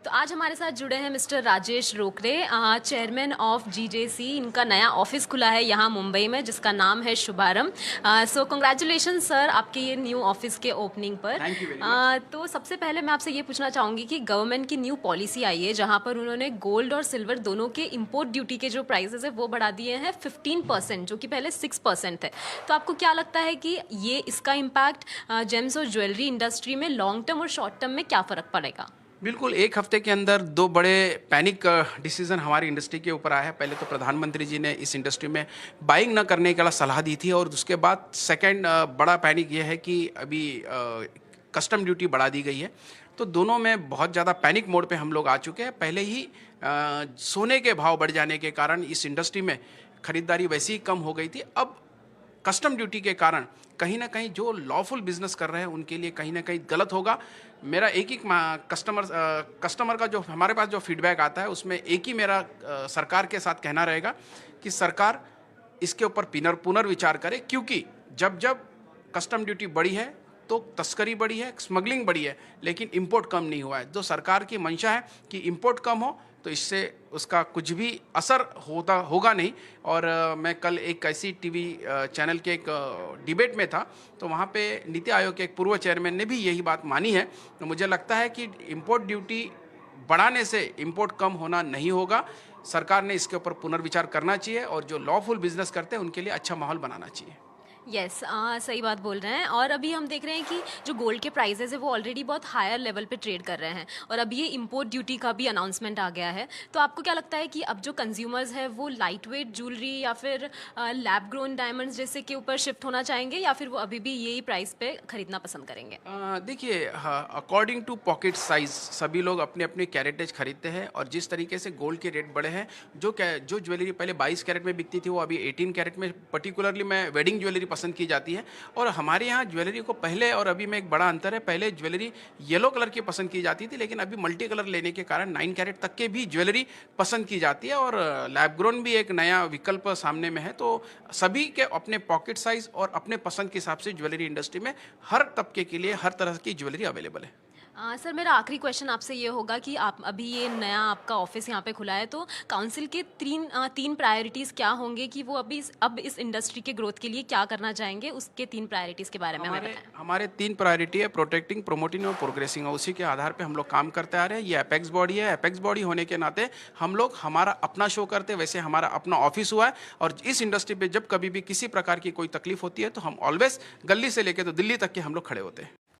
तो आज हमारे साथ जुड़े हैं मिस्टर राजेश रोकरे, चेयरमैन ऑफ जीजेसी। इनका नया ऑफिस खुला है यहाँ मुंबई में जिसका नाम है शुभारंभ। सो कंग्रेचुलेशन सर आपके ये न्यू ऑफिस के ओपनिंग पर। Thank you very much. तो सबसे पहले मैं आपसे ये पूछना चाहूँगी कि गवर्नमेंट की न्यू पॉलिसी आई है जहाँ पर उन्होंने गोल्ड और सिल्वर दोनों के इम्पोर्ट ड्यूटी के जो प्राइसेस है वो बढ़ा दिए हैं 15%, जो कि पहले 6% है। तो आपको क्या लगता है कि ये इसका इम्पैक्ट जेम्स और ज्वेलरी इंडस्ट्री में लॉन्ग टर्म और शॉर्ट टर्म में क्या फ़र्क पड़ेगा? बिल्कुल, एक हफ्ते के अंदर दो बड़े पैनिक डिसीजन हमारी इंडस्ट्री के ऊपर आया है। पहले तो प्रधानमंत्री जी ने इस इंडस्ट्री में बाइंग न करने के लिए सलाह दी थी, और उसके बाद सेकंड बड़ा पैनिक ये है कि अभी कस्टम ड्यूटी बढ़ा दी गई है। तो दोनों में बहुत ज़्यादा पैनिक मोड पे हम लोग आ चुके हैं। पहले ही सोने के भाव बढ़ जाने के कारण इस इंडस्ट्री में खरीदारी वैसे ही कम हो गई थी। अब कस्टम ड्यूटी के कारण कहीं ना कहीं जो लॉफुल बिजनेस कर रहे हैं उनके लिए कहीं ना कहीं गलत होगा। मेरा एक ही कस्टमर का जो हमारे पास जो फीडबैक आता है उसमें एक ही मेरा सरकार के साथ कहना रहेगा कि सरकार इसके ऊपर पुनर्विचार करे, क्योंकि जब जब कस्टम ड्यूटी बढ़ी है तो तस्करी बढ़ी है, स्मगलिंग बढ़ी है, लेकिन इंपोर्ट कम नहीं हुआ है। जो सरकार की मंशा है कि इंपोर्ट कम हो तो इससे उसका कुछ भी असर होगा नहीं। और मैं कल एक ऐसी टीवी चैनल के एक डिबेट में था, तो वहाँ पे नीति आयोग के एक पूर्व चेयरमैन ने भी यही बात मानी है। तो मुझे लगता है कि इंपोर्ट ड्यूटी बढ़ाने से इंपोर्ट कम होना नहीं होगा। सरकार ने इसके ऊपर पुनर्विचार करना चाहिए और जो लॉफुल बिजनेस करते हैं उनके लिए अच्छा माहौल बनाना चाहिए। यस, सही बात बोल रहे हैं। और अभी हम देख रहे हैं कि जो गोल्ड के प्राइसेस है वो ऑलरेडी बहुत हायर लेवल पे ट्रेड कर रहे हैं, और अब ये इंपोर्ट ड्यूटी का भी अनाउंसमेंट आ गया है। तो आपको क्या लगता है कि अब जो कंज्यूमर्स हैं वो लाइट वेट ज्वेलरी या फिर लैब ग्रोन डायमंड्स जैसे के ऊपर शिफ्ट होना चाहेंगे, या फिर वो अभी भी यही प्राइस पे खरीदना पसंद करेंगे? देखिए, अकॉर्डिंग टू पॉकेट साइज सभी लोग अपने अपने कैरेटेज खरीदते हैं, और जिस तरीके से गोल्ड के रेट बढ़े हैं, जो ज्वेलरी पहले 22 कैरेट में बिकती थी वो अभी 18 कैरेट में, पर्टिकुलरली मैं वेडिंग ज्वेलरी पसंद की जाती है। और हमारे यहाँ ज्वेलरी को पहले और अभी में एक बड़ा अंतर है। पहले ज्वेलरी येलो कलर की पसंद की जाती थी, लेकिन अभी मल्टी कलर लेने के कारण 9 कैरेट तक के भी ज्वेलरी पसंद की जाती है, और लैब ग्रोन भी एक नया विकल्प सामने में है। तो सभी के अपने पॉकेट साइज और अपने पसंद के हिसाब से ज्वेलरी इंडस्ट्री में हर तबके के लिए हर तरह की ज्वेलरी अवेलेबल है। सर, मेरा आखिरी क्वेश्चन आपसे ये होगा कि आप अभी ये नया आपका ऑफिस यहाँ पे खुला है, तो काउंसिल के तीन प्रायोरिटीज़ क्या होंगे कि वो अब इस इंडस्ट्री के ग्रोथ के लिए क्या करना चाहेंगे, उसके 3 प्रायोरिटीज़ के बारे में हमें बताएं। हमारे 3 प्रायोरिटी है: प्रोटेक्टिंग, प्रमोटिंग और प्रोग्रेसिंग। उसी के आधार पे हम लोग काम करते आ रहे हैं। ये एपेक्स बॉडी है। एपेक्स बॉडी होने के नाते हम लोग हमारा अपना शो करते हैं, वैसे हमारा अपना ऑफिस हुआ है। और इस इंडस्ट्री पे जब कभी भी किसी प्रकार की कोई तकलीफ होती है तो हम ऑलवेज गली से लेके तो दिल्ली तक के हम लोग खड़े होते हैं।